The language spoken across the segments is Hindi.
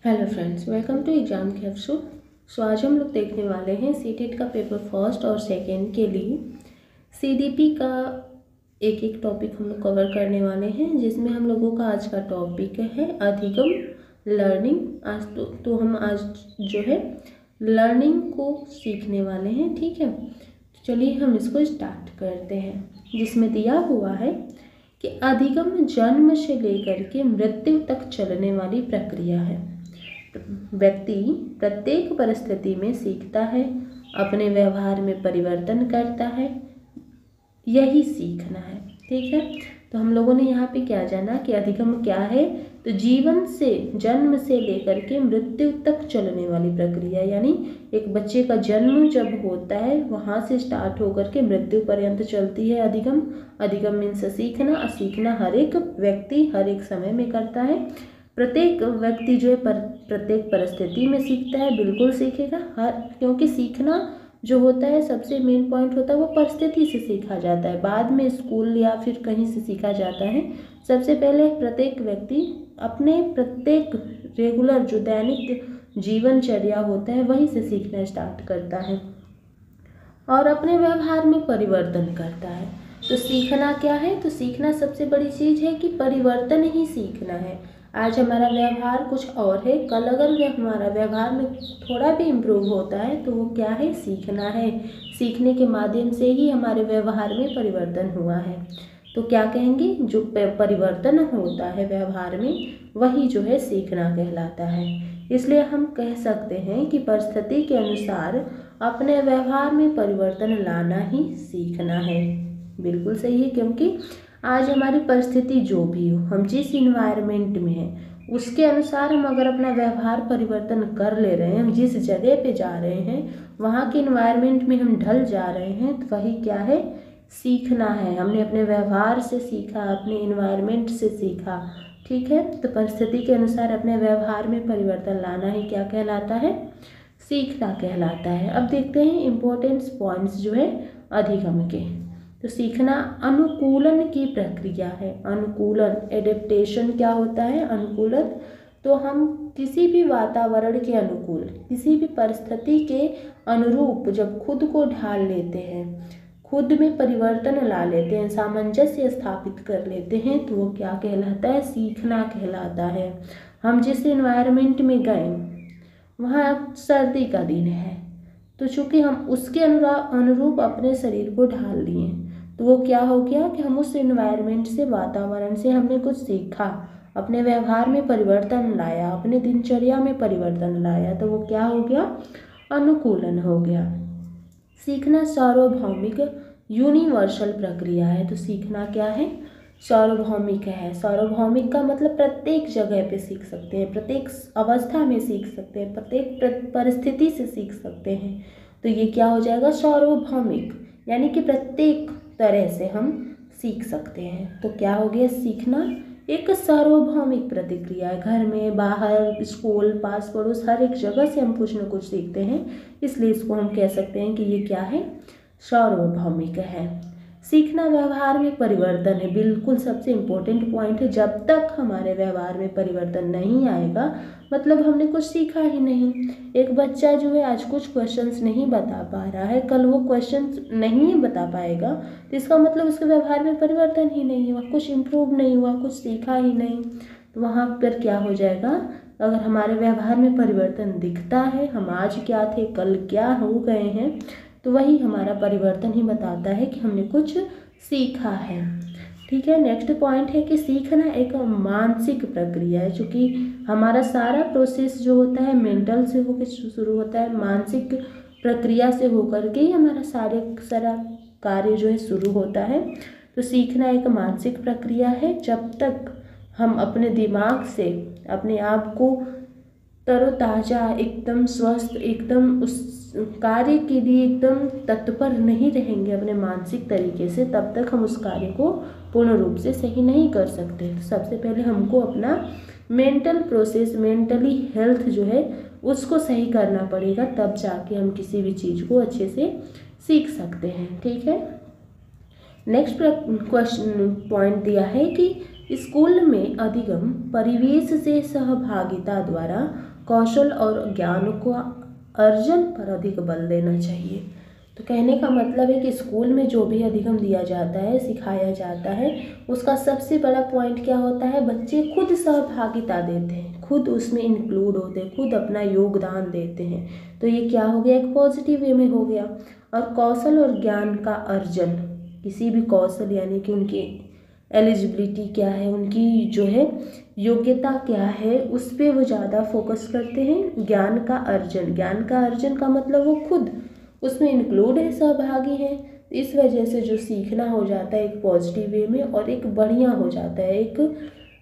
Hello friends, welcome to exam capsule. आज हम लोग देखने वाले हैं सीटेट का पेपर फर्स्ट और सेकंड के लिए सीडीपी का एक एक टॉपिक हम लोग कवर करने वाले हैं, जिसमें हम लोगों का आज का टॉपिक है अधिगम लर्निंग। आज तो हम आज जो है लर्निंग को सीखने वाले हैं। ठीक है, तो चलिए हम इसको स्टार्ट करते हैं, जिसमें दिया हुआ है कि अधिगम जन्म से लेकर के मृत्यु तक चलने वाली प्रक्रिया है। व्यक्ति प्रत्येक परिस्थिति में सीखता है, अपने व्यवहार में परिवर्तन करता है, यही सीखना है। ठीक है, तो हम लोगों ने यहाँ पे क्या जाना कि अधिगम क्या है, तो जीवन से जन्म से लेकर के मृत्यु तक चलने वाली प्रक्रिया, यानी एक बच्चे का जन्म जब होता है वहाँ से स्टार्ट होकर के मृत्यु पर्यंत चलती है अधिगम। अधिगम मीन्स सीखना, और सीखना हर एक व्यक्ति हर एक समय में करता है। प्रत्येक व्यक्ति जो है प्रत्येक परिस्थिति में सीखता है, बिल्कुल सीखेगा क्योंकि सीखना जो होता है सबसे मेन पॉइंट होता है वो परिस्थिति से सीखा जाता है, बाद में स्कूल या फिर कहीं से सीखा जाता है। सबसे पहले प्रत्येक व्यक्ति अपने प्रत्येक रेगुलर जो दैनिक जीवनचर्या होता है वहीं से सीखना स्टार्ट करता है और अपने व्यवहार में परिवर्तन करता है। तो सीखना क्या है, तो सीखना सबसे बड़ी चीज़ है कि परिवर्तन ही सीखना है। आज हमारा व्यवहार कुछ और है, कल अगर हमारा व्यवहार में थोड़ा भी इम्प्रूव होता है तो वो क्या है, सीखना है। सीखने के माध्यम से ही हमारे व्यवहार में परिवर्तन हुआ है। तो क्या कहेंगे, जो परिवर्तन होता है व्यवहार में वही जो है सीखना कहलाता है। इसलिए हम कह सकते हैं कि परिस्थिति के अनुसार अपने व्यवहार में परिवर्तन लाना ही सीखना है। बिल्कुल सही है, क्योंकि आज हमारी परिस्थिति जो भी हो, हम जिस इन्वायरमेंट में हैं उसके अनुसार हम अगर अपना व्यवहार परिवर्तन कर ले रहे हैं, हम जिस जगह पे जा रहे हैं वहाँ के इन्वायरमेंट में हम ढल जा रहे हैं, तो वही क्या है, सीखना है। हमने अपने व्यवहार से सीखा, अपने इन्वायरमेंट से सीखा। ठीक है, तो परिस्थिति के अनुसार अपने व्यवहार में परिवर्तन लाना ही क्या कहलाता है, सीखना कहलाता है। अब देखते हैं इम्पोर्टेंट पॉइंट्स जो है अधिगम के। तो सीखना अनुकूलन की प्रक्रिया है। अनुकूलन, एडेप्टेशन क्या होता है, अनुकूलन। तो हम किसी भी वातावरण के अनुकूल, किसी भी परिस्थिति के अनुरूप जब खुद को ढाल लेते हैं, खुद में परिवर्तन ला लेते हैं, सामंजस्य स्थापित कर लेते हैं, तो वो क्या कहलाता है, सीखना कहलाता है। हम जिस इन्वायरमेंट में गए, वहाँ सर्दी का दिन है, तो चूँकि हम उसके अनुरूप अपने शरीर को ढाल लिए, तो वो क्या हो गया कि हम उस इन्वायरमेंट से, वातावरण से हमने कुछ सीखा, अपने व्यवहार में परिवर्तन लाया, अपने दिनचर्या में परिवर्तन लाया, तो वो क्या हो गया, अनुकूलन हो गया। सीखना सार्वभौमिक यूनिवर्सल प्रक्रिया है। तो सीखना क्या है, सार्वभौमिक है। सार्वभौमिक का मतलब प्रत्येक जगह पे सीख सकते हैं, प्रत्येक अवस्था में सीख सकते हैं, प्रत्येक परिस्थिति से सीख सकते हैं। तो ये क्या हो जाएगा, सार्वभौमिक, यानी कि प्रत्येक तरह से हम सीख सकते हैं। तो क्या हो गया, सीखना एक सार्वभौमिक प्रतिक्रिया है। घर में, बाहर, स्कूल, पास पड़ोस, हर एक जगह से हम कुछ न कुछ सीखते हैं, इसलिए इसको हम कह सकते हैं कि ये क्या है, सार्वभौमिक है। सीखना व्यवहार में परिवर्तन है, बिल्कुल सबसे इम्पोर्टेंट पॉइंट है। जब तक हमारे व्यवहार में परिवर्तन नहीं आएगा, मतलब हमने कुछ सीखा ही नहीं। एक बच्चा जो है आज कुछ क्वेश्चंस नहीं बता पा रहा है, कल वो क्वेश्चंस नहीं बता पाएगा, तो इसका मतलब उसके व्यवहार में परिवर्तन ही नहीं हुआ, कुछ इम्प्रूव नहीं हुआ, कुछ सीखा ही नहीं। तो वहाँ पर क्या हो जाएगा, अगर हमारे व्यवहार में परिवर्तन दिखता है, हम आज क्या थे कल क्या हो गए हैं, तो वही हमारा परिवर्तन ही बताता है कि हमने कुछ सीखा है। ठीक है, नेक्स्ट पॉइंट है कि सीखना एक मानसिक प्रक्रिया है। चूँकि हमारा सारा प्रोसेस जो होता है मेंटल से होकर शुरू होता है, मानसिक प्रक्रिया से होकर के ही हमारा सारा कार्य जो है शुरू होता है। तो सीखना एक मानसिक प्रक्रिया है। जब तक हम अपने दिमाग से अपने आप को तरोताज़ा, एकदम स्वस्थ, एकदम उस कार्य के लिए एकदम तत्पर नहीं रहेंगे अपने मानसिक तरीके से, तब तक हम उस कार्य को पूर्ण रूप से सही नहीं कर सकते। तो सबसे पहले हमको अपना मेंटल प्रोसेस, मेंटली हेल्थ जो है उसको सही करना पड़ेगा, तब जाके हम किसी भी चीज़ को अच्छे से सीख सकते हैं। ठीक है, नेक्स्ट क्वेश्चन पॉइंट दिया है कि स्कूल में अधिगम परिवेश से सहभागिता द्वारा कौशल और ज्ञान को अर्जन पर अधिक बल देना चाहिए। तो कहने का मतलब है कि स्कूल में जो भी अधिगम दिया जाता है, सिखाया जाता है, उसका सबसे बड़ा पॉइंट क्या होता है, बच्चे खुद सहभागिता देते हैं, खुद उसमें इंक्लूड होते हैं, खुद अपना योगदान देते हैं। तो ये क्या हो गया, एक पॉजिटिव वे में हो गया। और कौशल और ज्ञान का अर्जन, किसी भी कौशल यानी कि उनकी एलिजिबिलिटी क्या है, उनकी जो है योग्यता क्या है, उस पर वो ज़्यादा फोकस करते हैं। ज्ञान का अर्जन, ज्ञान का अर्जन का मतलब वो खुद उसमें इंक्लूड है, सहभागी है। इस वजह से जो सीखना हो जाता है एक पॉजिटिव वे में और एक बढ़िया हो जाता है, एक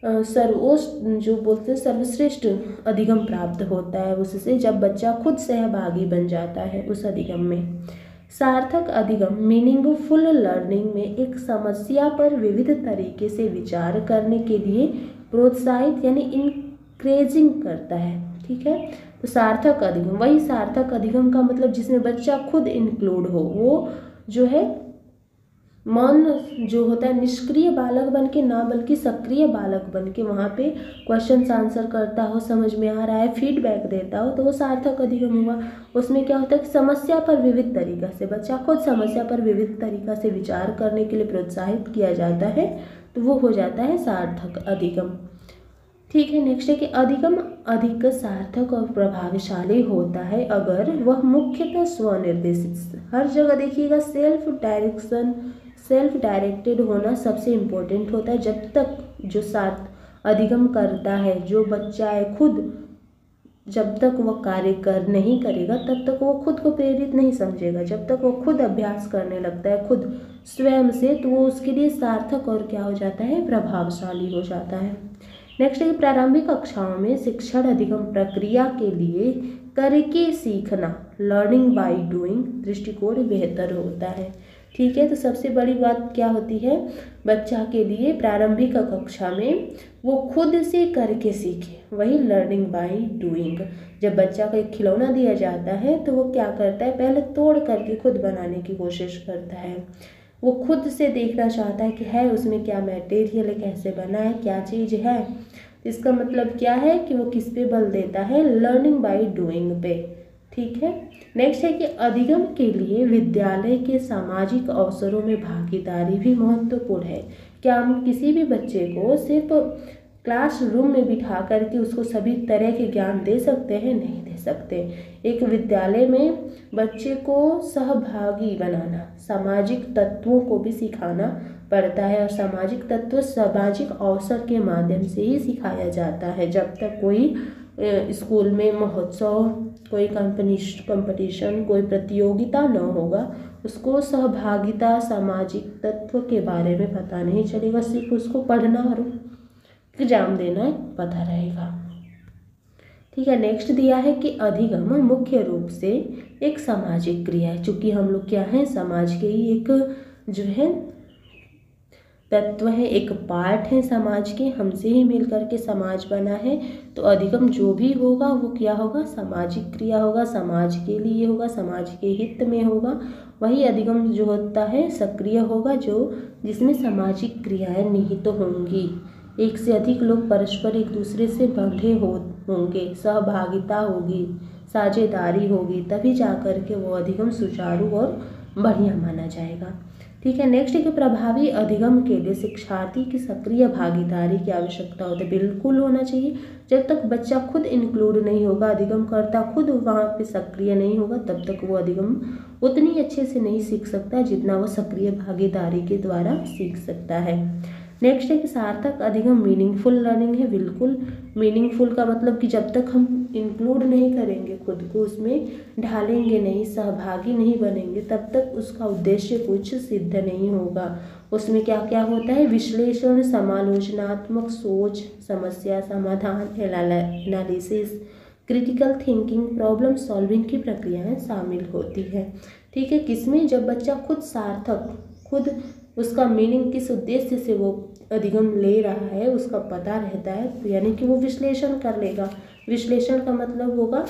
जो बोलते हैं सर्वश्रेष्ठ अधिगम प्राप्त होता है उससे, जब बच्चा खुद सहभागी बन जाता है उस अधिगम में। सार्थक अधिगम मीनिंगफुल लर्निंग में एक समस्या पर विविध तरीके से विचार करने के लिए प्रोत्साहित यानी इंकरेजिंग करता है। ठीक है, तो सार्थक अधिगम, वही सार्थक अधिगम का मतलब जिसमें बच्चा खुद इंक्लूड हो, वो जो है मन जो होता है निष्क्रिय बालक बन के ना बल्कि सक्रिय बालक बन के वहाँ पे क्वेश्चन आंसर करता हो, समझ में आ रहा है, फीडबैक देता हो, तो वो सार्थक अधिगम हुआ। उसमें क्या होता है कि समस्या पर विविध तरीका से, बच्चा खुद समस्या पर विविध तरीका से विचार करने के लिए प्रोत्साहित किया जाता है, तो वो हो जाता है सार्थक अधिगम। ठीक है, नेक्स्ट है कि अधिगम अधिक सार्थक और प्रभावशाली होता है अगर वह मुख्यतः स्वनिर्देशित, हर जगह देखिएगा सेल्फ डायरेक्टेड होना सबसे इम्पोर्टेंट होता है। जब तक जो अधिगम करता है जो बच्चा है खुद, जब तक वह कार्य नहीं करेगा तब तक वो खुद को प्रेरित नहीं समझेगा। जब तक वो खुद अभ्यास करने लगता है खुद स्वयं से, तो वो उसके लिए सार्थक और क्या हो जाता है, प्रभावशाली हो जाता है। नेक्स्ट है प्रारंभिक कक्षाओं में शिक्षण अधिगम प्रक्रिया के लिए करके सीखना, लर्निंग बाय डूइंग दृष्टिकोण बेहतर होता है। ठीक है, तो सबसे बड़ी बात क्या होती है, बच्चा के लिए प्रारंभिक कक्षा में वो खुद से करके सीखे, वही लर्निंग बाय डूइंग। जब बच्चा को एक खिलौना दिया जाता है तो वो क्या करता है, पहले तोड़ करके खुद बनाने की कोशिश करता है। वो खुद से देखना चाहता है कि है उसमें क्या मटेरियल है, कैसे बना है, क्या चीज़ है। इसका मतलब क्या है कि वो किस पे बल देता है, लर्निंग बाय डूइंग पे। ठीक है, नेक्स्ट है कि अधिगम के लिए विद्यालय के सामाजिक अवसरों में भागीदारी भी महत्वपूर्ण है। क्या हम किसी भी बच्चे को सिर्फ क्लासरूम में बिठा करके उसको सभी तरह के ज्ञान दे सकते हैं, नहीं दे सकते। एक विद्यालय में बच्चे को सहभागी बनाना, सामाजिक तत्वों को भी सिखाना पड़ता है, और सामाजिक तत्व सामाजिक अवसर के माध्यम से ही सिखाया जाता है। जब तक कोई स्कूल में महोत्सव, कोई कंपटीशन, कोई प्रतियोगिता न होगा, उसको सहभागिता सामाजिक तत्व के बारे में पता नहीं चलेगा, सिर्फ उसको पढ़ना और एग्जाम देना पता रहेगा। ठीक है, नेक्स्ट दिया है कि अधिगम मुख्य रूप से एक सामाजिक क्रिया है। चूँकि हम लोग क्या हैं, समाज के ही एक जो है तत्व है, एक पार्ट है समाज के, हमसे ही मिलकर के समाज बना है। तो अधिगम जो भी होगा वो क्या होगा, सामाजिक क्रिया होगा, समाज के लिए होगा, समाज के हित में होगा। वही अधिगम जो होता है सक्रिय होगा, जो जिसमें सामाजिक क्रियाएं निहित होंगी, एक से अधिक लोग परस्पर एक दूसरे से बंधे होंगे, सहभागिता होगी, साझेदारी होगी, तभी जाकर के वो अधिगम सुचारू और बढ़िया माना जाएगा। ठीक है, नेक्स्ट है कि प्रभावी अधिगम के लिए शिक्षार्थी की सक्रिय भागीदारी की आवश्यकता होती है। बिल्कुल होना चाहिए। जब तक बच्चा खुद इंक्लूड नहीं होगा, अधिगम करता खुद वहाँ पे सक्रिय नहीं होगा, तब तक वो अधिगम उतनी अच्छे से नहीं सीख सकता जितना वो सक्रिय भागीदारी के द्वारा सीख सकता है। नेक्स्ट है कि सार्थक अधिगम मीनिंगफुल लर्निंग है। बिल्कुल मीनिंगफुल का मतलब कि जब तक हम इंक्लूड नहीं करेंगे, खुद को उसमें ढालेंगे नहीं, सहभागी नहीं बनेंगे, तब तक उसका उद्देश्य कुछ सिद्ध नहीं होगा। उसमें क्या क्या होता है, विश्लेषण, समालोचनात्मक सोच, समस्या समाधान, analysis, critical thinking, problem solving की प्रक्रियाएं शामिल होती है। ठीक है, किसमें, जब बच्चा खुद सार्थक, खुद उसका मीनिंग किस उद्देश्य से वो अधिगम ले रहा है उसका पता रहता है, तो यानी कि वो विश्लेषण कर लेगा। विश्लेषण का मतलब होगा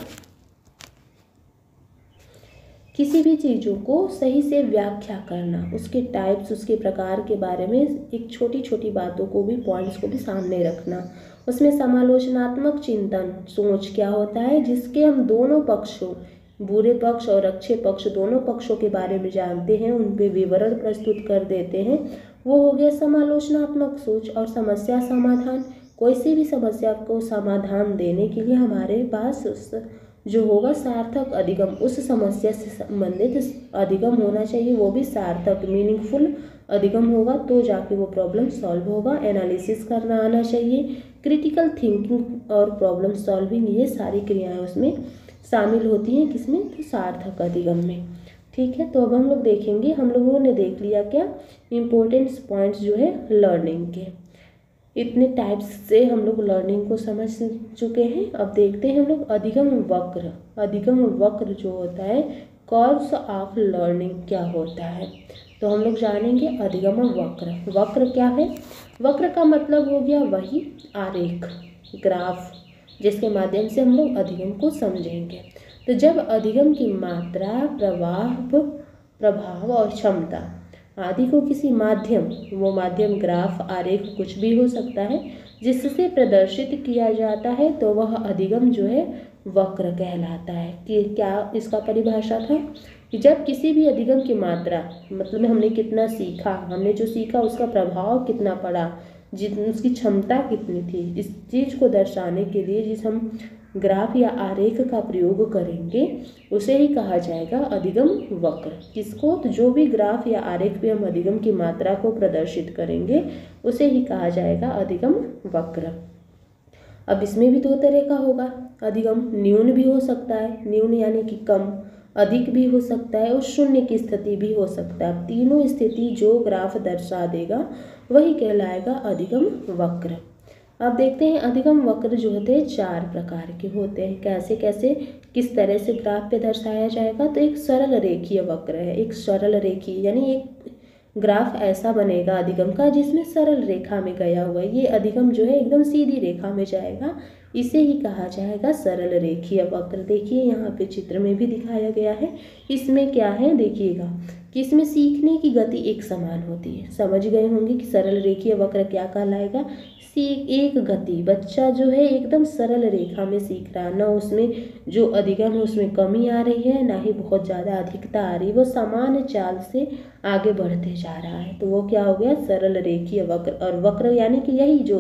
किसी भी चीज़ों को सही से व्याख्या करना, उसके टाइप्स, उसके प्रकार के बारे में एक छोटी छोटी बातों को भी, पॉइंट्स को भी सामने रखना। उसमें समालोचनात्मक चिंतन, सोच क्या होता है जिसके हम दोनों पक्षों, बुरे पक्ष और अच्छे पक्ष, दोनों पक्षों के बारे में जानते हैं, उन पे विवरण प्रस्तुत कर देते हैं, वो हो गया समालोचनात्मक सोच। और समस्या समाधान, कोई सी भी समस्या को समाधान देने के लिए हमारे पास जो होगा सार्थक अधिगम, उस समस्या से संबंधित अधिगम होना चाहिए, वो भी सार्थक मीनिंगफुल अधिगम होगा तो जाके वो प्रॉब्लम सॉल्व होगा। एनालिसिस करना आना चाहिए, क्रिटिकल थिंकिंग और प्रॉब्लम सॉल्विंग, ये सारी क्रियाएं उसमें शामिल होती हैं, किसमें, तो सार्थक अधिगम में। ठीक है, तो अब हम लोग देखेंगे, हम लोगों ने देख लिया क्या इम्पोर्टेंट पॉइंट्स जो है लर्निंग के। इतने टाइप्स से हम लोग लर्निंग को समझ चुके हैं। अब देखते हैं हम लोग अधिगम वक्र। अधिगम वक्र जो होता है, कर्व्स ऑफ लर्निंग क्या होता है, तो हम लोग जानेंगे अधिगम वक्र। वक्र क्या है, वक्र का मतलब हो गया वही आरेख, ग्राफ, जिसके माध्यम से हम लोग अधिगम को समझेंगे। तो जब अधिगम की मात्रा, प्रभाव और क्षमता आदि को किसी माध्यम, वो माध्यम ग्राफ, आरेख कुछ भी हो सकता है, जिससे प्रदर्शित किया जाता है, तो वह अधिगम जो है वक्र कहलाता है। कि क्या इसका परिभाषा था कि जब किसी भी अधिगम की मात्रा, मतलब हमने कितना सीखा, हमने जो सीखा उसका प्रभाव कितना पड़ा, जितनी उसकी क्षमता कितनी थी, इस चीज़ को दर्शाने के लिए जिस हम ग्राफ या आरेख का प्रयोग करेंगे उसे ही कहा जाएगा अधिगम वक्र। किसको, तो जो भी ग्राफ या आरेख पे हम अधिगम की मात्रा को प्रदर्शित करेंगे उसे ही कहा जाएगा अधिगम वक्र। अब इसमें भी दो तरह का होगा अधिगम, न्यून भी हो सकता है, न्यून यानी कि कम, अधिक भी हो सकता है और शून्य की स्थिति भी हो सकता है। तीनों स्थिति जो ग्राफ दर्शा देगा वही कहलाएगा अधिगम वक्र। अब देखते हैं अधिगम वक्र जो होते हैं चार प्रकार के होते हैं। कैसे कैसे, किस तरह से ग्राफ पे दर्शाया जाएगा, तो एक सरल रेखीय वक्र है। एक सरल रेखीय यानी एक ग्राफ ऐसा बनेगा अधिगम का जिसमें सरल रेखा में गया हुआ है, ये अधिगम जो है एकदम सीधी रेखा में जाएगा, इसे ही कहा जाएगा सरल रेखीय वक्र। देखिए यहाँ पे चित्र में भी दिखाया गया है। इसमें क्या है देखिएगा कि इसमें सीखने की गति एक समान होती है। समझ गए होंगे कि सरल रेखीय वक्र क्या कहलाएगा, एक गति, बच्चा जो है एकदम सरल रेखा में सीख रहा, ना उसमें जो अधिगम है उसमें कमी आ रही है, ना ही बहुत ज़्यादा अधिकता आ रही है, वो समान चाल से आगे बढ़ते जा रहा है, तो वो क्या हो गया सरल रेखीय वक्र। और वक्र यानी कि यही जो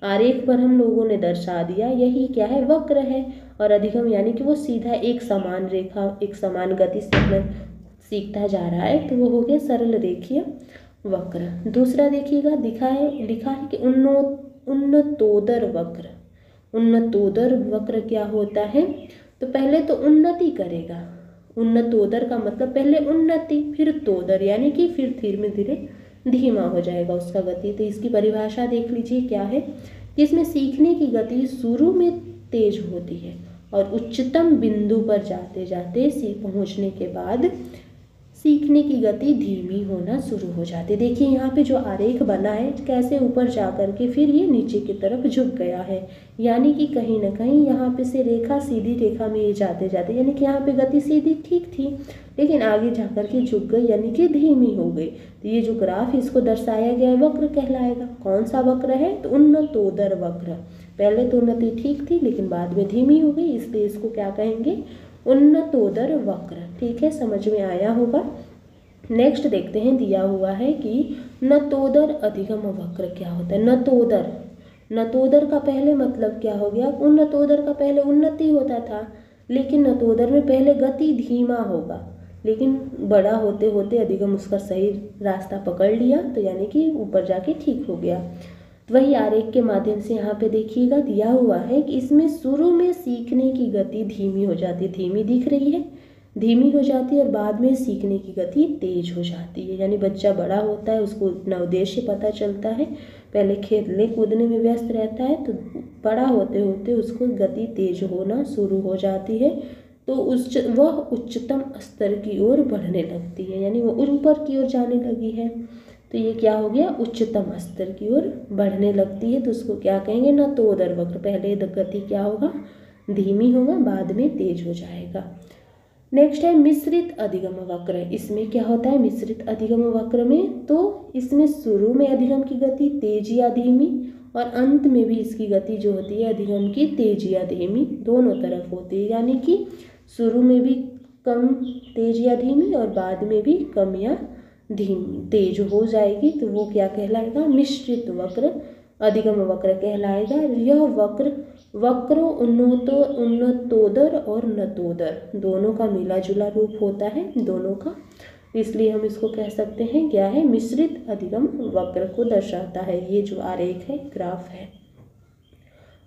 आरेख पर हम लोगों ने दर्शा दिया, यही क्या है वक्र है। और अधिगम यानी कि वो सीधा एक समान रेखा, एक समान गति से सीखता जा रहा है, तो वो हो गया सरल रेखीय वक्र। दूसरा देखिएगा लिखा है कि उन्नतोदर वक्र। उन्नतोदर वक्र क्या होता है, तो पहले तो उन्नति करेगा, उन्नतोदर का मतलब पहले उन्नति फिर तोदर यानी कि फिर धीरे धीरे धीमा हो जाएगा उसका गति। तो इसकी परिभाषा देख लीजिए क्या है कि इसमें सीखने की गति शुरू में तेज होती है और उच्चतम बिंदु पर जाते जाते पहुंचने के बाद सीखने की गति धीमी होना शुरू हो जाती है। देखिए यहाँ पे जो आरेख बना है कैसे ऊपर जा कर के फिर ये नीचे की तरफ झुक गया है, यानी कि कहीं ना कहीं यहाँ पे से रेखा सीधी रेखा में ये जाते जाते, यानी कि यहाँ पे गति सीधी ठीक थी लेकिन आगे जा कर के झुक गई, यानी कि धीमी हो गई। तो ये जो ग्राफ इसको दर्शाया गया है वक्र कहलाएगा। कौन सा वक्र है, तो उन्नतोदर वक्र। पहले तो उन्नति ठीक थी लेकिन बाद में धीमी हो गई, इसलिए इसको क्या कहेंगे, उन्नतोदर वक्र। ठीक है, समझ में आया होगा। नेक्स्ट देखते हैं, दिया हुआ है कि नतोदर अधिगम वक्र क्या होता है। नतोदर, नतोदर का पहले मतलब क्या हो गया, उन्नतोदर का पहले उन्नति होता था लेकिन नतोदर में पहले गति धीमा होगा, लेकिन बड़ा होते होते अधिगम उसका सही रास्ता पकड़ लिया, तो यानी कि ऊपर जाके ठीक हो गया। वही आरेख के माध्यम से यहाँ पे देखिएगा दिया हुआ है कि इसमें शुरू में सीखने की गति धीमी हो जाती है, धीमी दिख रही है, धीमी हो जाती है और बाद में सीखने की गति तेज हो जाती है। यानी बच्चा बड़ा होता है, उसको अपना उद्देश्य पता चलता है, पहले खेलने कूदने में व्यस्त रहता है, तो बड़ा होते होते उसको गति तेज होना शुरू हो जाती है, तो वह उच्चतम स्तर की ओर बढ़ने लगती है, यानी वो ऊपर की ओर जाने लगी है। तो ये क्या हो गया, उच्चतम स्तर की ओर बढ़ने लगती है, तो उसको क्या कहेंगे, नतोदर वक्र। पहले गति क्या होगा, धीमी होगा, बाद में तेज हो जाएगा। नेक्स्ट है मिश्रित अधिगम वक्र। इसमें क्या होता है मिश्रित अधिगम वक्र में, तो इसमें शुरू में अधिगम की गति तेज या धीमी और अंत में भी इसकी गति जो होती है अधिगम की तेज या धीमी दोनों तरफ होती है, यानी कि शुरू में भी कम तेज या धीमी और बाद में भी कम या धीमी तेज हो जाएगी, तो वो क्या कहलाएगा मिश्रित वक्र अधिगम वक्र कहलाएगा। यह वक्र वक्रो उन्नतोदर और नतोदर दोनों का मिला जुला रूप होता है दोनों का, इसलिए हम इसको कह सकते हैं क्या है मिश्रित अधिगम वक्र को दर्शाता है। ये जो आरेख है ग्राफ है।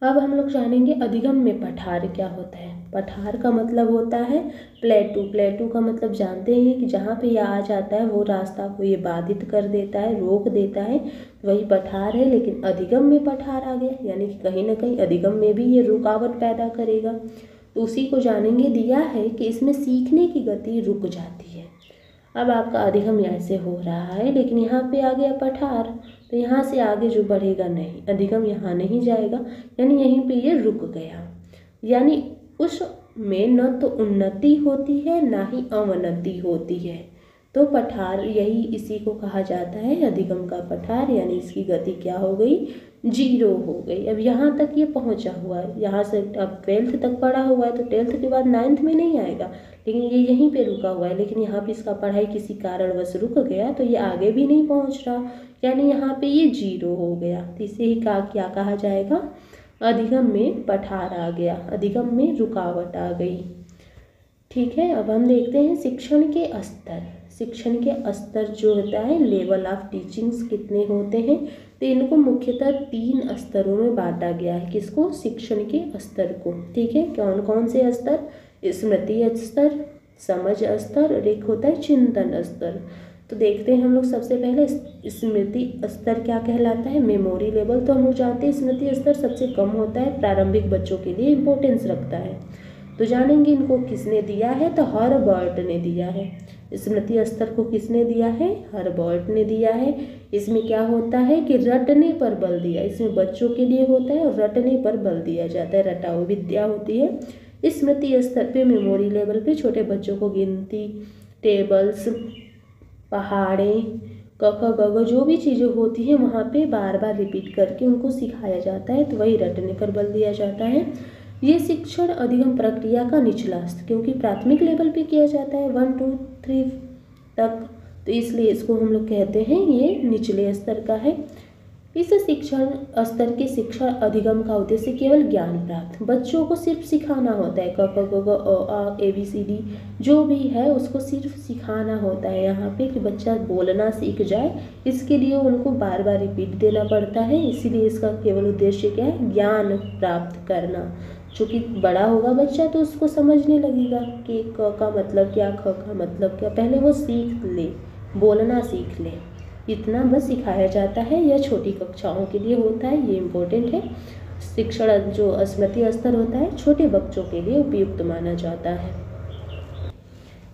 अब हम लोग जानेंगे अधिगम में पठार क्या होता है। पठार का मतलब होता है प्लेटू। प्लेटू का मतलब जानते हैं कि जहाँ पे यह आ जाता है वो रास्ता को ये बाधित कर देता है, रोक देता है, वही पठार है। लेकिन अधिगम में पठार आ गया यानी कि कहीं ना कहीं अधिगम में भी ये रुकावट पैदा करेगा, तो उसी को जानेंगे। दिया है कि इसमें सीखने की गति रुक जाती है। अब आपका अधिगम ऐसे हो रहा है लेकिन यहाँ पे आ गया पठार, तो यहाँ से आगे जो बढ़ेगा नहीं, अधिगम यहाँ नहीं जाएगा, यानी यहीं पे ये रुक गया। यानी उसमें न तो उन्नति होती है ना ही अवनति होती है, तो पठार यही इसी को कहा जाता है अधिगम का पठार, यानी इसकी गति क्या हो गई जीरो हो गई। अब यहाँ तक ये पहुँचा हुआ है, यहाँ से अब 12th तक पढ़ा हुआ है, तो 12th के बाद 9th में नहीं आएगा, लेकिन ये यहीं पे रुका हुआ है। लेकिन यहाँ पे इसका पढ़ाई किसी कारणवश रुक गया तो ये आगे भी नहीं पहुँच रहा, यानी यहाँ पे ये जीरो हो गया। तो इसे ही क्या कहा जाएगा अधिगम में पठार आ गया, अधिगम में रुकावट आ गई। ठीक है, अब हम देखते हैं शिक्षण के स्तर। शिक्षण के स्तर जो होता है लेवल ऑफ टीचिंग्स कितने होते हैं, तो इनको मुख्यतः 3 स्तरों में बांटा गया है। किसको शिक्षण के स्तर को। ठीक है, कौन कौन से स्तर, स्मृति स्तर, समझ स्तर और एक होता है चिंतन स्तर। तो देखते हैं हम लोग सबसे पहले स्मृति स्तर क्या कहलाता है, मेमोरी लेवल। तो हम लोग जानते हैं स्मृति स्तर सबसे कम होता है, प्रारंभिक बच्चों के लिए इम्पोर्टेंस रखता है। तो जानेंगे इनको किसने दिया है, तो हर्बर्ट ने दिया है। स्मृति स्तर को किसने दिया है, हर्बर्ट ने दिया है। इसमें क्या होता है कि रटने पर बल दिया, इसमें बच्चों के लिए होता है और रटने पर बल दिया जाता है, रटाऊ विद्या होती है। स्मृति स्तर पे मेमोरी लेवल पे छोटे बच्चों को गिनती, टेबल्स, पहाड़े, क ख ग घ जो भी चीज़ें होती हैं वहाँ पे बार बार रिपीट करके उनको सिखाया जाता है, तो वही रटने पर बल दिया जाता है। ये शिक्षण अधिगम प्रक्रिया का निचला स्तर, क्योंकि प्राथमिक लेवल पे किया जाता है 1 2 3 तक, तो इसलिए इसको हम लोग कहते हैं ये निचले स्तर का है। इस शिक्षण स्तर के शिक्षण अधिगम का उद्देश्य केवल ज्ञान प्राप्त, बच्चों को सिर्फ सिखाना होता है, क ख ग घ अ आ ABCD जो भी है उसको सिर्फ सिखाना होता है यहाँ पे, कि बच्चा बोलना सीख जाए। इसके लिए उनको बार बार रिपीट देना पड़ता है, इसीलिए इसका केवल उद्देश्य क्या है, ज्ञान प्राप्त करना। चूँकि बड़ा होगा बच्चा तो उसको समझने लगेगा कि क का मतलब क्या, ख का मतलब क्या, पहले वो सीख ले, बोलना सीख ले, इतना बस सिखाया जाता है। यह छोटी कक्षाओं के लिए होता है, ये इम्पोर्टेंट है। शिक्षण जो स्मृति स्तर होता है छोटे बच्चों के लिए उपयुक्त माना जाता है।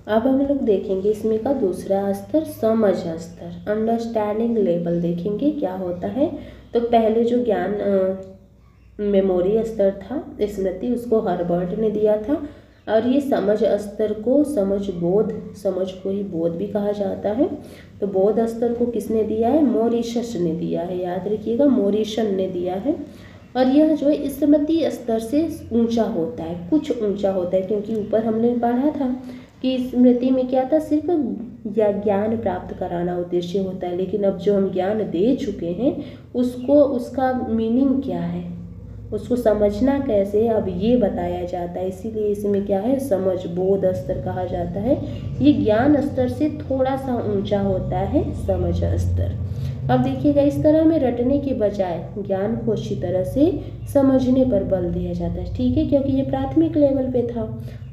अब हम लोग देखेंगे इसमें का दूसरा स्तर समझ स्तर, अंडरस्टैंडिंग लेवल देखेंगे क्या होता है। तो पहले जो ज्ञान मेमोरी स्तर था स्मृति, उसको हर्बर्ट ने दिया था, और ये समझ स्तर को समझ बोध, समझ को ही बोध भी कहा जाता है, तो बोध स्तर को किसने दिया है, मॉरिशस ने दिया है, याद रखिएगा मॉरिशन ने दिया है। और यह जो है स्मृति स्तर से ऊंचा होता है, कुछ ऊंचा होता है, क्योंकि ऊपर हमने पढ़ा था कि स्मृति में क्या था, सिर्फ ज्ञान प्राप्त कराना उद्देश्य होता है, लेकिन अब जो हम ज्ञान दे चुके हैं उसको, उसका मीनिंग क्या है, उसको समझना कैसे है, अब ये बताया जाता है, इसीलिए इसमें क्या है समझ बोध स्तर कहा जाता है। ये ज्ञान स्तर से थोड़ा सा ऊंचा होता है समझ स्तर। अब देखिएगा इस तरह में रटने के बजाय ज्ञान को अच्छी तरह से समझने पर बल दिया जाता है। ठीक है, क्योंकि ये प्राथमिक लेवल पे था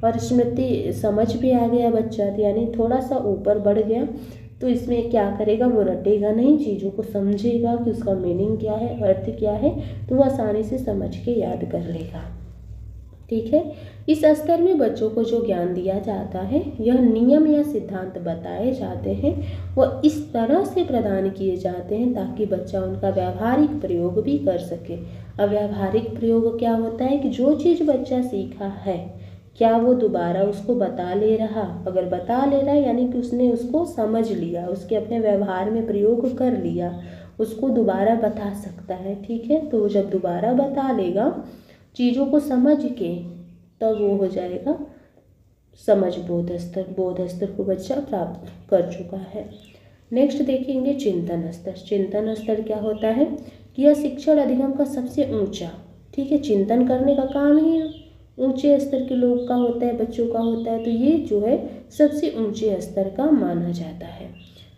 और स्मृति समझ भी आ गया बच्चा, यानी थोड़ा सा ऊपर बढ़ गया, तो इसमें क्या करेगा, वो रटेगा नहीं, चीज़ों को समझेगा कि उसका मीनिंग क्या है, अर्थ क्या है, तो वो आसानी से समझ के याद कर लेगा। ठीक है, इस स्तर में बच्चों को जो ज्ञान दिया जाता है, यह नियम या सिद्धांत बताए जाते हैं, वह इस तरह से प्रदान किए जाते हैं ताकि बच्चा उनका व्यावहारिक प्रयोग भी कर सके। अब व्यावहारिक प्रयोग क्या होता है कि जो चीज़ बच्चा सीखा है क्या वो दोबारा उसको बता ले रहा? अगर बता ले रहा है यानी कि उसने उसको समझ लिया, उसके अपने व्यवहार में प्रयोग कर लिया, उसको दोबारा बता सकता है। ठीक है, तो जब दोबारा बता लेगा चीज़ों को समझ के, तब वो हो जाएगा समझ बोध स्तर। बोध स्तर को बच्चा प्राप्त कर चुका है। नेक्स्ट देखेंगे चिंतन स्तर। चिंतन स्तर क्या होता है कि यह शिक्षण अधिगम का सबसे ऊंचा, ठीक है, चिंतन करने का काम ही ऊंचे स्तर के लोग का होता है, बच्चों का होता है, तो ये जो है सबसे ऊंचे स्तर का माना जाता है।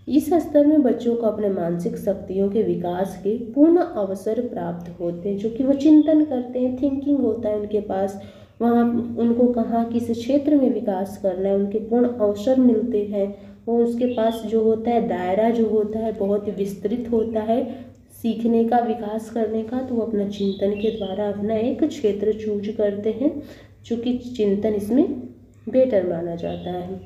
इस स्तर में बच्चों को अपने मानसिक शक्तियों के विकास के पूर्ण अवसर प्राप्त होते हैं, जो कि वो चिंतन करते हैं, थिंकिंग होता है उनके पास, वहाँ उनको कहाँ किस क्षेत्र में विकास करना है, उनके पूर्ण अवसर मिलते हैं। वो उसके पास जो होता है दायरा जो होता है बहुत विस्तृत होता है सीखने का, विकास करने का, तो वो अपना चिंतन के द्वारा अपना एक क्षेत्र चूज करते हैं, जो कि चिंतन इसमें बेटर माना जाता है।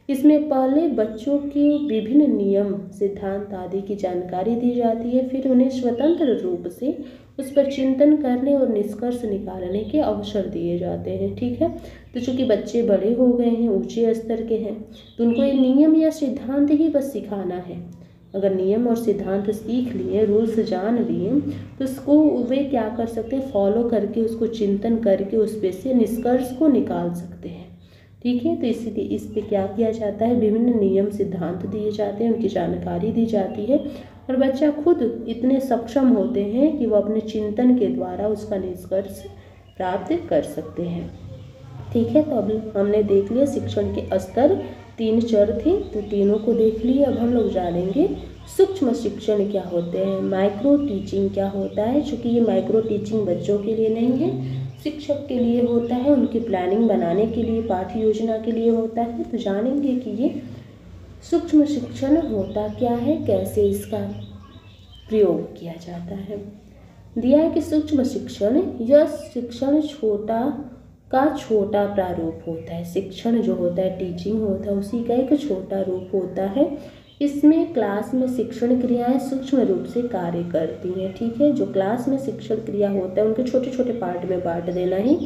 इसमें पहले बच्चों के विभिन्न नियम, सिद्धांत आदि की जानकारी दी जाती है, फिर उन्हें स्वतंत्र रूप से उस पर चिंतन करने और निष्कर्ष निकालने के अवसर दिए जाते हैं। ठीक है, तो चूँकि बच्चे बड़े हो गए हैं, ऊंचे स्तर के हैं, तो उनको ये नियम या सिद्धांत ही बस सिखाना है। अगर नियम और सिद्धांत सीख लिए, रूल्स जान लिए, तो उसको वे क्या कर सकते हैं, फॉलो करके उसको चिंतन करके उस पे से निष्कर्ष को निकाल सकते हैं। ठीक है, तो इसीलिए इस पे क्या किया जाता है, विभिन्न नियम सिद्धांत दिए जाते हैं, उनकी जानकारी दी जाती है, और बच्चा खुद इतने सक्षम होते हैं कि वो अपने चिंतन के द्वारा उसका निष्कर्ष प्राप्त कर सकते हैं। ठीक है, तो अब हमने देख लिया शिक्षण के स्तर, 3 चर थे, तो तीनों को देख लिए। अब हम लोग जानेंगे सूक्ष्म शिक्षण क्या होते हैं, माइक्रो टीचिंग क्या होता है। चूँकि ये माइक्रो टीचिंग बच्चों के लिए नहीं है, शिक्षक के लिए होता है, उनकी प्लानिंग बनाने के लिए, पाठ्य योजना के लिए होता है। तो जानेंगे कि ये सूक्ष्म शिक्षण होता क्या है, कैसे इसका प्रयोग किया जाता है। दिया है कि सूक्ष्म शिक्षण यह शिक्षण छोटा प्रारूप होता है। शिक्षण जो होता है, टीचिंग होता है, उसी का एक छोटा रूप होता है। इसमें क्लास में शिक्षण क्रियाएं सूक्ष्म रूप से कार्य करती हैं। ठीक है, जो क्लास में शिक्षण क्रिया होता है उनके छोटे छोटे पार्ट में बांट देना ही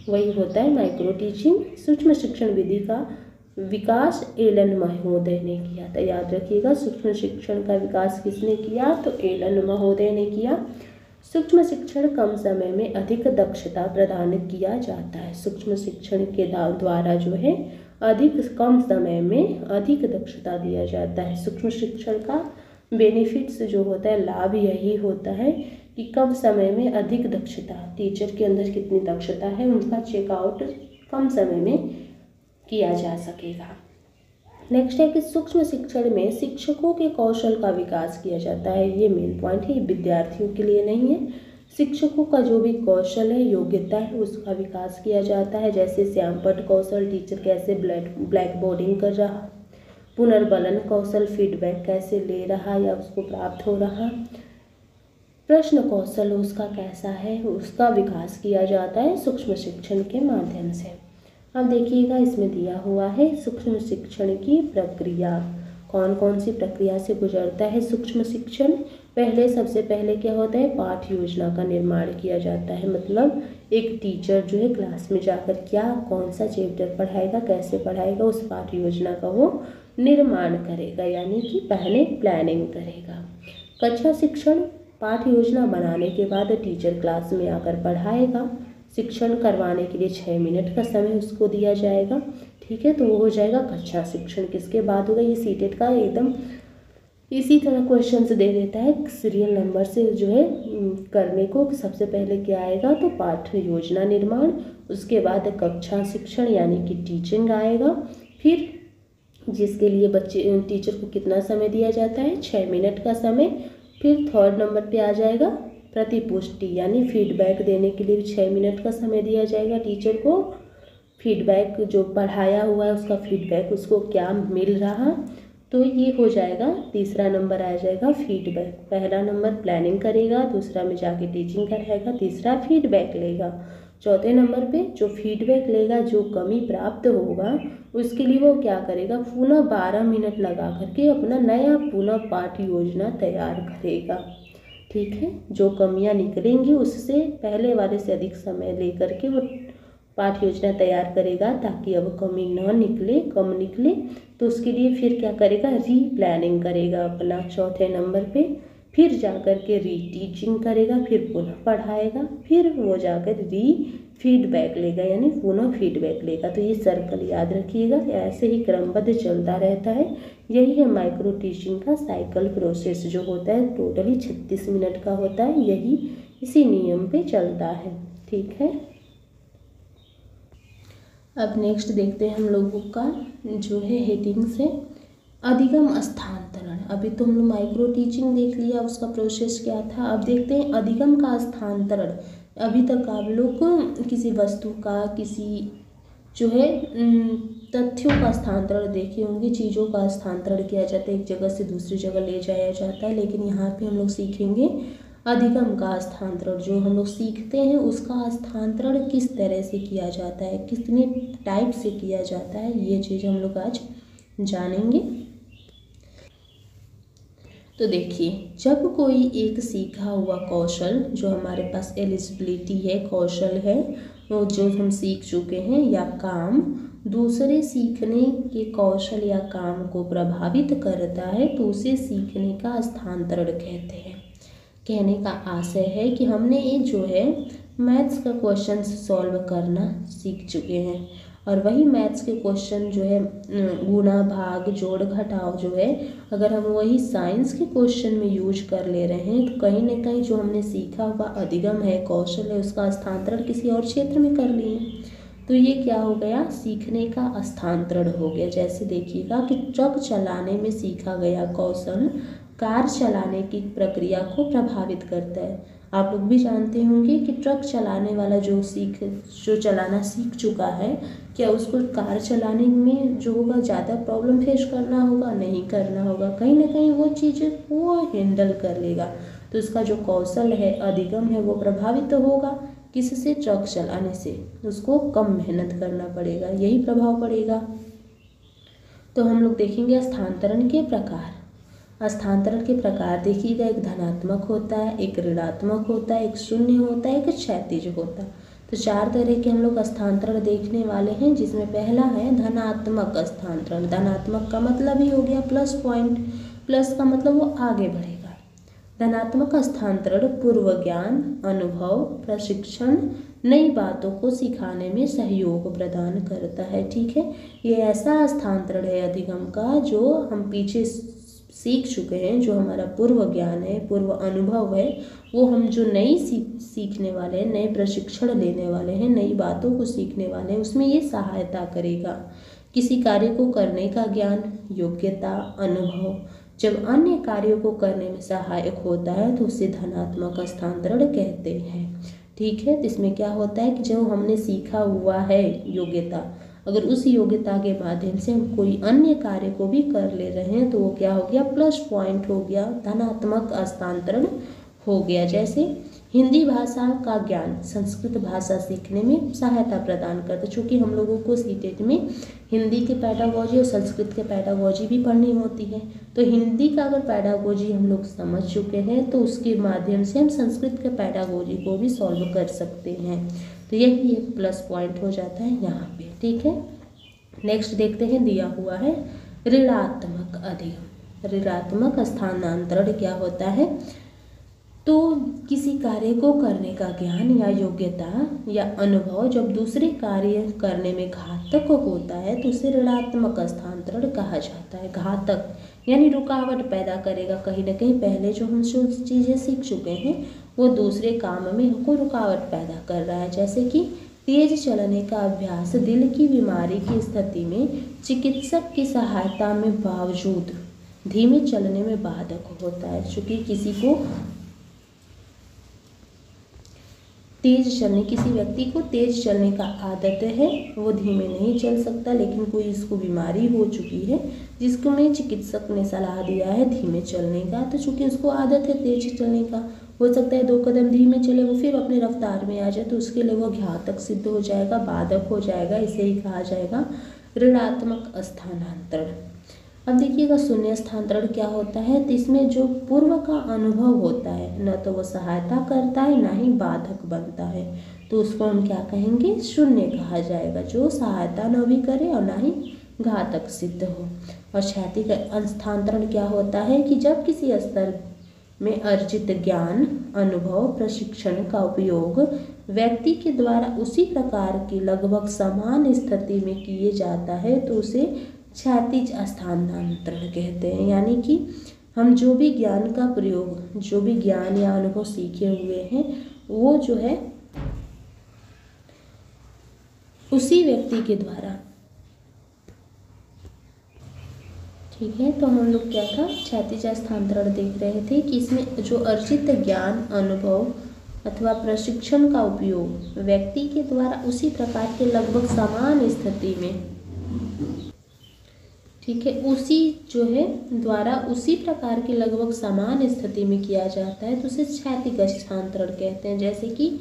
वही होता है माइक्रो टीचिंग। सूक्ष्म शिक्षण विधि का विकास एलन महोदय ने किया था। याद रखिएगा, सूक्ष्म शिक्षण का विकास किसने किया, तो एलन महोदय ने किया। सूक्ष्म शिक्षण कम समय में अधिक दक्षता प्रदान किया जाता है। सूक्ष्म शिक्षण के द्वारा जो है अधिक कम समय में अधिक दक्षता दिया जाता है। सूक्ष्म शिक्षण का बेनिफिट्स जो होता है, लाभ यही होता है कि कम समय में अधिक दक्षता, टीचर के अंदर कितनी दक्षता है उनका चेकआउट कम समय में किया जा सकेगा। नेक्स्ट है कि सूक्ष्म शिक्षण में शिक्षकों के कौशल का विकास किया जाता है। ये मेन पॉइंट है, विद्यार्थियों के लिए नहीं है। शिक्षकों का जो भी कौशल है, योग्यता है, उसका विकास किया जाता है। जैसे श्यामपट्ट कौशल, टीचर कैसे ब्लैक बोर्डिंग कर रहा, पुनर्बलन कौशल, फीडबैक कैसे ले रहा या उसको प्राप्त हो रहा, प्रश्न कौशल उसका कैसा है, उसका विकास किया जाता है सूक्ष्म शिक्षण के माध्यम से। अब देखिएगा, इसमें दिया हुआ है सूक्ष्म शिक्षण की प्रक्रिया, कौन कौन सी प्रक्रिया से गुजरता है सूक्ष्म शिक्षण। सबसे पहले क्या होता है, पाठ्य योजना का निर्माण किया जाता है। मतलब एक टीचर जो है क्लास में जाकर क्या कौन सा चैप्टर पढ़ाएगा, कैसे पढ़ाएगा, उस पाठ्य योजना का वो निर्माण करेगा, यानी कि पहले प्लानिंग करेगा। कक्षा शिक्षण, पाठ्य योजना बनाने के बाद टीचर क्लास में आकर पढ़ाएगा। शिक्षण करवाने के लिए 6 मिनट का समय उसको दिया जाएगा। ठीक है, तो वो हो जाएगा कक्षा शिक्षण। किसके बाद होगा, ये सीटेट का एकदम इसी तरह क्वेश्चंस दे देता है सीरियल नंबर से जो है करने को। सबसे पहले क्या आएगा, तो पाठ्य योजना निर्माण, उसके बाद कक्षा शिक्षण यानी कि टीचिंग आएगा, फिर जिसके लिए टीचर को कितना समय दिया जाता है, 6 मिनट का समय। फिर 3rd नंबर पे आ जाएगा प्रतिपुष्टि, यानी फीडबैक देने के लिए 6 मिनट का समय दिया जाएगा टीचर को। फीडबैक जो पढ़ाया हुआ है उसका फीडबैक उसको क्या मिल रहा, तो ये हो जाएगा। तीसरा नंबर आ जाएगा फीडबैक। पहला नंबर प्लानिंग करेगा, दूसरा में जाके टीचिंग कराएगा, तीसरा फीडबैक लेगा। चौथे नंबर पे जो फीडबैक लेगा, जो कमी प्राप्त होगा उसके लिए वो क्या करेगा, पुनः 12 मिनट लगा करके अपना नया पुनः पाठ्य योजना तैयार करेगा। ठीक है, जो कमियां निकलेंगी उससे पहले वाले से अधिक समय लेकर के वो पाठ योजना तैयार करेगा ताकि अब कमी ना निकले, कम निकले। तो उसके लिए फिर क्या करेगा, री प्लानिंग करेगा अपना चौथे नंबर पे, फिर जाकर के री टीचिंग करेगा, फिर पुनः पढ़ाएगा, फिर वो जाकर री फीडबैक लेगा, यानी पुनः फीडबैक लेगा। तो ये सर्कल याद रखिएगा, ऐसे ही क्रमबद्ध चलता रहता है। यही है माइक्रो टीचिंग का साइकिल प्रोसेस जो होता है, टोटली 36 मिनट का होता है। यही इसी नियम पे चलता है, ठीक है। अब नेक्स्ट देखते हैं हम लोगों का जो है हेडिंग से अधिगम स्थानांतरण। अभी तो हम लोग माइक्रो टीचिंग देख लिया, उसका प्रोसेस क्या था। अब देखते हैं अधिगम का स्थानांतरण। अभी तक आप लोग किसी वस्तु का, किसी जो है तथ्यों का स्थानांतरण देखे होंगे, चीज़ों का स्थानांतरण किया जाता है, एक जगह से दूसरी जगह ले जाया जाता है। लेकिन यहाँ पे हम लोग सीखेंगे अधिगम का स्थानांतरण। जो हम लोग सीखते हैं उसका स्थानांतरण किस तरह से किया जाता है, कितने टाइप से किया जाता है, ये चीज़ हम लोग आज जानेंगे। तो देखिए, जब कोई एक सीखा हुआ कौशल जो हमारे पास एलिजिबिलिटी है, कौशल है, वो जो हम सीख चुके हैं, या काम दूसरे सीखने के कौशल या काम को प्रभावित करता है, तो उसे सीखने का स्थानांतरण कहते हैं। कहने का आशय है कि हमने ये जो है मैथ्स का क्वेश्चन सॉल्व करना सीख चुके हैं, और वही मैथ्स के क्वेश्चन जो है गुणा भाग जोड़ घटाव जो है, अगर हम वही साइंस के क्वेश्चन में यूज कर ले रहे हैं, तो कहीं ना कहीं जो हमने सीखा हुआ अधिगम है, कौशल है, उसका स्थानांतरण किसी और क्षेत्र में कर लिए। तो ये क्या हो गया, सीखने का स्थानांतरण हो गया। जैसे देखिएगा कि ट्रक चलाने में सीखा गया कौशल कार चलाने की प्रक्रिया को प्रभावित करता है। आप लोग भी जानते होंगे कि ट्रक चलाने वाला जो चलाना सीख चुका है, क्या उसको कार चलाने में जो होगा ज़्यादा प्रॉब्लम फेस करना होगा? नहीं करना होगा। कहीं ना कहीं वो चीज़ वो हैंडल कर लेगा। तो उसका जो कौशल है, अधिगम है, वो प्रभावित होगा। किससे? ट्रक चलाने से। उसको कम मेहनत करना पड़ेगा, यही प्रभाव पड़ेगा। तो हम लोग देखेंगे स्थानांतरण के प्रकार। स्थानांतरण के प्रकार देखिएगा, एक धनात्मक होता है, एक ऋणात्मक होता है, एक शून्य होता है, एक क्षैतिज होता है। तो 4 तरह के हम लोग स्थानांतरण देखने वाले हैं, जिसमें पहला है धनात्मक स्थानांतरण। धनात्मक का मतलब ही हो गया प्लस पॉइंट, प्लस का मतलब वो आगे बढ़ेगा। धनात्मक स्थानांतरण पूर्व ज्ञान, अनुभव, प्रशिक्षण, नई बातों को सिखाने में सहयोग प्रदान करता है, ठीक है। ये ऐसा स्थानांतरण है अधिगम का जो हम पीछे सीख चुके हैं, जो हमारा पूर्व ज्ञान है, पूर्व अनुभव है, वो हम जो नई सीखने वाले हैं, नए प्रशिक्षण लेने वाले हैं, नई बातों को सीखने वाले हैं, उसमें ये सहायता करेगा। किसी कार्य को करने का ज्ञान, योग्यता, अनुभव जब अन्य कार्यों को करने में सहायक होता है तो उसे धनात्मक स्थानांतरण कहते हैं, ठीक है। तो इसमें क्या होता है कि जो हमने सीखा हुआ है योग्यता, अगर उस योग्यता के माध्यम से हम कोई अन्य कार्य को भी कर ले रहे हैं तो वो क्या हो गया, प्लस पॉइंट हो गया, धनात्मक स्थानांतरण हो गया। जैसे हिंदी भाषा का ज्ञान संस्कृत भाषा सीखने में सहायता प्रदान करता है, चूँकि हम लोगों को सीटेट में हिंदी के पैडागोजी और संस्कृत के पैडागोजी भी पढ़नी होती है। तो हिंदी का अगर पैडागोजी हम लोग समझ चुके हैं तो उसके माध्यम से हम संस्कृत के पैडागोजी को भी सॉल्व कर सकते हैं। तो यही एक प्लस पॉइंट हो जाता है यहाँ पे, ठीक है। नेक्स्ट देखते हैं, दिया हुआ है ऋणात्मक अधिगम। ऋणात्मक स्थानांतरण क्या होता है, तो किसी कार्य को करने का ज्ञान या योग्यता या अनुभव जब दूसरे कार्य करने में घातक होता है तो उसे ऋणात्मक स्थानांतरण कहा जाता है। घातक यानी रुकावट पैदा करेगा, कहीं ना कहीं पहले जो हम जो चीज़ें सीख चुके हैं वो दूसरे काम में हमको रुकावट पैदा कर रहा है। जैसे कि तेज चलने का अभ्यास दिल की बीमारी की स्थिति में चिकित्सक की सहायता में बावजूद धीमे चलने में बाधक होता है। चूँकि किसी को किसी व्यक्ति को तेज चलने का आदत है, वो धीमे नहीं चल सकता, लेकिन कोई इसको बीमारी हो चुकी है जिसको में चिकित्सक ने सलाह दिया है धीमे चलने का, तो चूँकि उसको आदत है तेज चलने का, हो सकता है 2 कदम धीमे चले वो फिर अपने रफ्तार में आ जाए, तो उसके लिए वो घातक सिद्ध हो जाएगा, बाधक हो जाएगा। इसे ही कहा जाएगा ऋणात्मक स्थानांतरण। अब देखिएगा शून्य स्थानांतरण क्या होता है, तो इसमें जो पूर्व का अनुभव होता है न तो वो सहायता करता है ना ही बाधक बनता है। तो उसको हम क्या कहेंगे, शून्य कहा जाएगा, जो सहायता न भी करे और ना ही घातक सिद्ध हो। और क्षैतिज स्थानांतरण क्या होता है कि जब किसी स्तर में अर्जित ज्ञान, अनुभव, प्रशिक्षण का उपयोग व्यक्ति के द्वारा उसी प्रकार की लगभग समान स्थिति में किए जाता है तो उसे क्षैतिज स्थानांतरण कहते हैं। यानी कि हम जो भी ज्ञान का प्रयोग, जो भी ज्ञान या अनुभव सीखे हुए हैं वो जो है उसी व्यक्ति के द्वारा, ठीक है। तो हम लोग क्या था, क्षैतिज स्थानांतरण देख रहे थे कि इसमें जो अर्जित ज्ञान, अनुभव अथवा प्रशिक्षण का उपयोग व्यक्ति के द्वारा उसी प्रकार के लगभग समान स्थिति में, ठीक है, उसी जो है द्वारा उसी प्रकार के लगभग समान स्थिति में किया जाता है तो उसे क्षैतिज स्थानांतरण कहते हैं। जैसे कि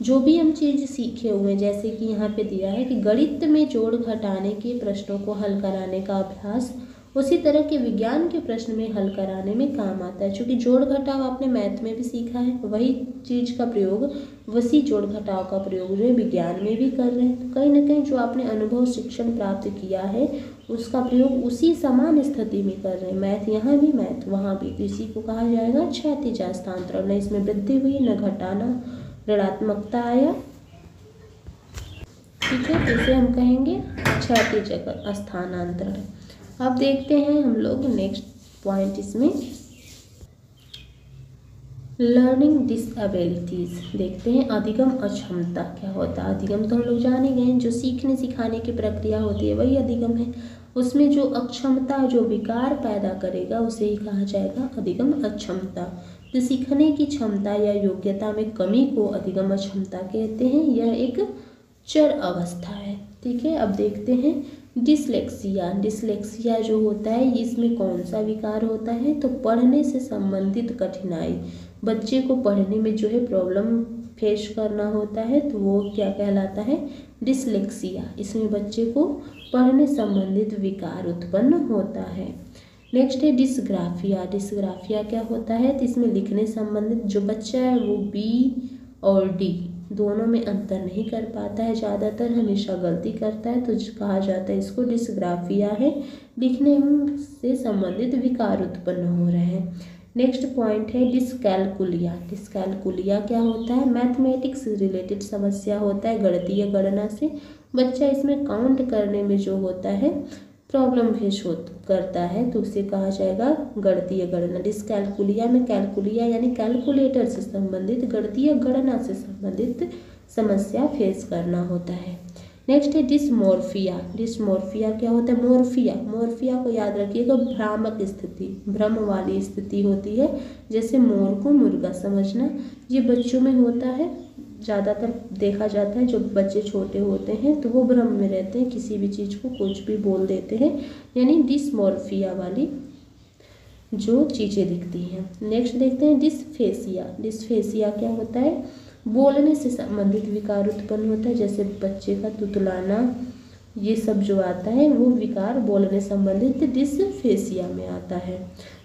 जो भी हम चीज़ सीखे हुए हैं, जैसे कि यहाँ पे दिया है कि गणित में जोड़ घटाने के प्रश्नों को हल कराने का अभ्यास उसी तरह के विज्ञान के प्रश्न में हल कराने में काम आता है। चूँकि जोड़ घटाव आपने मैथ में भी सीखा है, वही चीज़ का प्रयोग, वही जोड़ घटाव का प्रयोग जो है विज्ञान में भी कर रहे हैं। तो कहीं ना कहीं जो आपने अनुभव शिक्षण प्राप्त किया है उसका प्रयोग उसी समान स्थिति में कर रहे हैं, मैथ यहाँ भी मैथ वहाँ भी, तो इसी को कहा जाएगा क्षैतिज स्थानांतरण। न इसमें वृद्धि हुई न घटाना, ऋणात्मकता आया, ठीक है, तो इसे हम कहेंगे क्षैतिज स्थानांतरण। अब देखते हैं हम लोग नेक्स्ट पॉइंट इसमें, लर्निंग डिसएबिलिटीज देखते हैं। अधिगम अक्षमता क्या होता है? अधिगम तो हम लोग जान ही गए, जो सीखने सिखाने की प्रक्रिया होती है वही अधिगम है। उसमें जो अक्षमता, जो विकार पैदा करेगा उसे ही कहा जाएगा अधिगम अक्षमता। जो सीखने की क्षमता या योग्यता में कमी को अधिगम अक्षमता कहते हैं। यह एक चर अवस्था है, ठीक है। अब देखते हैं डिसलेक्सिया। डिसलेक्सिया जो होता है इसमें कौन सा विकार होता है? तो पढ़ने से संबंधित कठिनाई, बच्चे को पढ़ने में जो है प्रॉब्लम फेस करना होता है तो वो क्या कहलाता है? डिसलेक्सिया। इसमें बच्चे को पढ़ने संबंधित विकार उत्पन्न होता है। नेक्स्ट है डिसग्राफिया। डिसग्राफिया क्या होता है? तो इसमें लिखने संबंधित जो बच्चा है वो बी और डी दोनों में अंतर नहीं कर पाता है, ज़्यादातर हमेशा गलती करता है, तो कहा जाता है इसको डिसग्राफिया है। लिखने से संबंधित विकार उत्पन्न हो रहे हैं। नेक्स्ट पॉइंट है डिसकैलकुलिया। डिसकैलकुलिया क्या होता है? मैथमेटिक्स से रिलेटेड समस्या होता है, गणितीय गणना से बच्चा इसमें काउंट करने में जो होता है प्रॉब्लम फेस करता है तो उसे कहा जाएगा गणितीय गणना। डिसकैलकुलिया में कैलकुलिया यानी कैलकुलेटर से संबंधित, गणितीय गणना से संबंधित समस्या फेस करना होता है। नेक्स्ट है डिसमोर्फिया। डिसमोर्फिया क्या होता है? मोर्फिया। मोर्फिया को याद रखिएगा, भ्रामक स्थिति, भ्रम वाली स्थिति होती है। जैसे मोर को मुर्गा समझना, ये बच्चों में होता है, ज़्यादातर देखा जाता है। जो बच्चे छोटे होते हैं तो वो भ्रम में रहते हैं, किसी भी चीज़ को कुछ भी बोल देते हैं, यानी डिसमोर्फिया वाली जो चीज़ें दिखती हैं। नेक्स्ट देखते हैं डिसफेसिया। डिसफेसिया क्या होता है? बोलने से संबंधित विकार उत्पन्न होता है, जैसे बच्चे का तुतलाना, ये सब जो आता है वो विकार बोलने संबंधित डिसफेसिया में आता है।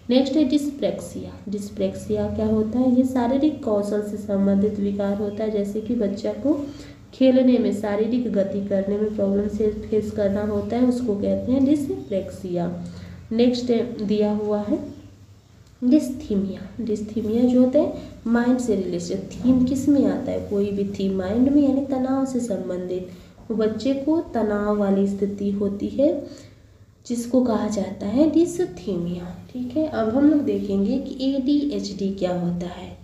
नेक्स्ट है डिस्प्रेक्सिया। डिस्प्रेक्सिया क्या होता है? ये शारीरिक कौशल से संबंधित विकार होता है, जैसे कि बच्चा को खेलने में, शारीरिक गति करने में प्रॉब्लम से फेस करना होता है, उसको कहते हैं डिस्प्रेक्सिया। नेक्स्ट दिया हुआ है डिस्थीमिया। डिस्थीमिया जो होता है माइंड से रिलेटेड, थीम किस में आता है? कोई भी थीम माइंड में, यानी तनाव से संबंधित, बच्चे को तनाव वाली स्थिति होती है जिसको कहा जाता है डिस्थीमिया, ठीक है। अब हम लोग देखेंगे कि ADHD क्या होता है,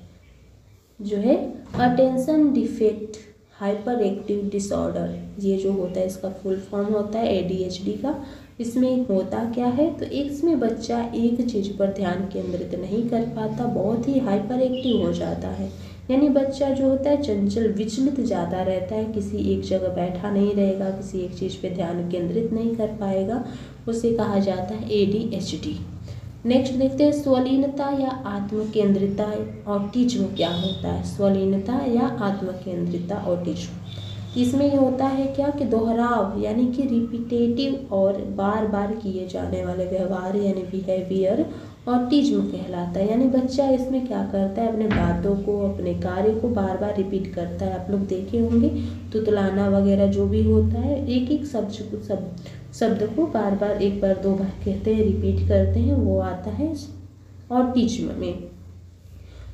जो है attention defect hyper active disorder. ये जो होता है इसका फुल फॉर्म होता है ADHD का। इसमें होता क्या है? तो इसमें बच्चा एक चीज़ पर ध्यान केंद्रित नहीं कर पाता, बहुत ही हाइपर एक्टिव हो जाता है, यानी बच्चा जो होता है चंचल, विचलित ज़्यादा रहता है, किसी एक जगह बैठा नहीं रहेगा, किसी एक चीज़ पे ध्यान केंद्रित नहीं कर पाएगा, उसे कहा जाता है ADHD। नेक्स्ट देखते हैं स्वलीनता या आत्मकेंद्रिता ऑटिज्म क्या होता है? स्वलीनता या आत्मकेंद्रिता ऑटिज्म, इसमें ये होता है क्या कि दोहराव, यानी कि रिपीटेटिव और बार बार किए जाने वाले व्यवहार यानी बिहेवियर ऑटिज्म कहलाता है। यानी बच्चा इसमें क्या करता है, अपने बातों को, अपने कार्य को बार बार रिपीट करता है। आप लोग देखे होंगे तुतलाना वगैरह जो भी होता है, एक एक शब्द को बार बार, एक बार दो बार कहते हैं, रिपीट करते हैं, वो आता है ऑटिज्म में।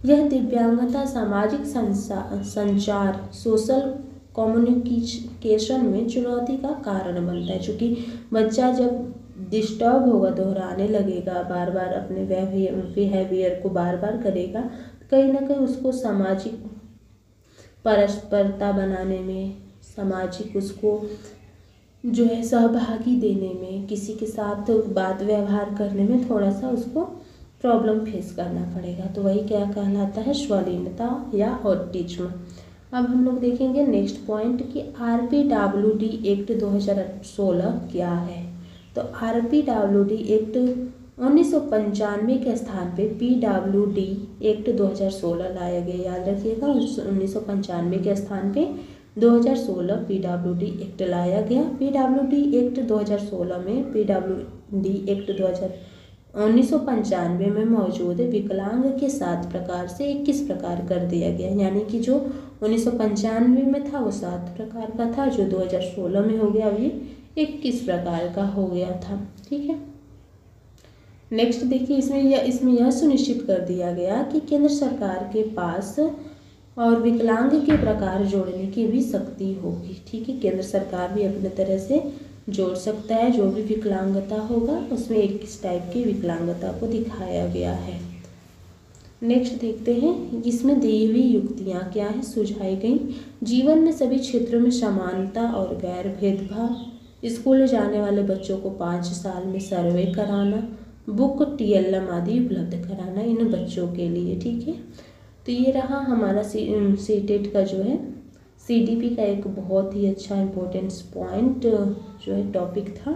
यह दिव्यांगता सामाजिक संचार, सोशल कम्युनिकेशन में चुनौती का कारण बनता है। चूँकि बच्चा जब डिस्टर्ब होगा, दोहराने लगेगा, बार बार अपने बिहेवियर को बार बार करेगा, कहीं ना कहीं उसको सामाजिक परस्परता बनाने में, सामाजिक उसको जो है सहभागी देने में, किसी के साथ बात व्यवहार करने में थोड़ा सा उसको प्रॉब्लम फेस करना पड़ेगा। तो वही क्या कहलाता है, स्वलीनता या ऑटिज्म। अब हम लोग देखेंगे नेक्स्ट पॉइंट कि RPWD एक्ट 2016 क्या है। तो RPWD एक्ट 1995 के स्थान पे PWD एक्ट 2016 लाया गया। याद रखिएगा, 1995 के स्थान पे 2016 PWD एक्ट लाया गया। PWD एक्ट 2016 में PWD एक्ट 1995 में मौजूद विकलांग के 7 प्रकार से 21 प्रकार कर दिया गया। यानी कि जो 1995 में था वो 7 प्रकार का था, जो 2016 में हो गया अभी 21 प्रकार का हो गया था। ठीक है, नेक्स्ट देखिए, इसमें यह सुनिश्चित कर दिया गया कि केंद्र सरकार के पास और विकलांग के प्रकार जोड़ने की भी शक्ति होगी। ठीक है, केंद्र सरकार भी अपने तरह से जोड़ सकता है, जो भी विकलांगता होगा उसमें 21 टाइप की विकलांगता को दिखाया गया है। नेक्स्ट देखते हैं, इसमें दी हुई युक्तियाँ क्या है, सुझाई गई। जीवन में सभी क्षेत्रों में समानता और गैर भेदभाव, स्कूल जाने वाले बच्चों को 5 साल में सर्वे कराना, बुक TLM आदि उपलब्ध कराना इन बच्चों के लिए। ठीक है, तो ये रहा हमारा सीटेट का जो है CDP का एक बहुत ही अच्छा इम्पोर्टेंट पॉइंट जो है टॉपिक था,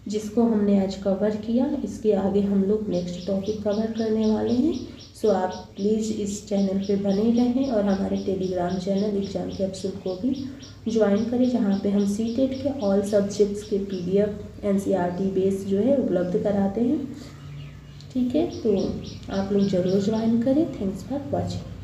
जिसको हमने आज कवर किया। इसके आगे हम लोग नेक्स्ट टॉपिक कवर करने वाले हैं। सो आप प्लीज़ इस चैनल पे बने रहें और हमारे टेलीग्राम चैनल एग्जाम कैप्सूल को भी ज्वाइन करें, जहाँ पे हम सीटेट के ऑल सब्जेक्ट्स के PDF NCERT बेस जो है उपलब्ध कराते हैं। ठीक है, तो आप लोग ज़रूर ज्वाइन करें। Thanks for watching.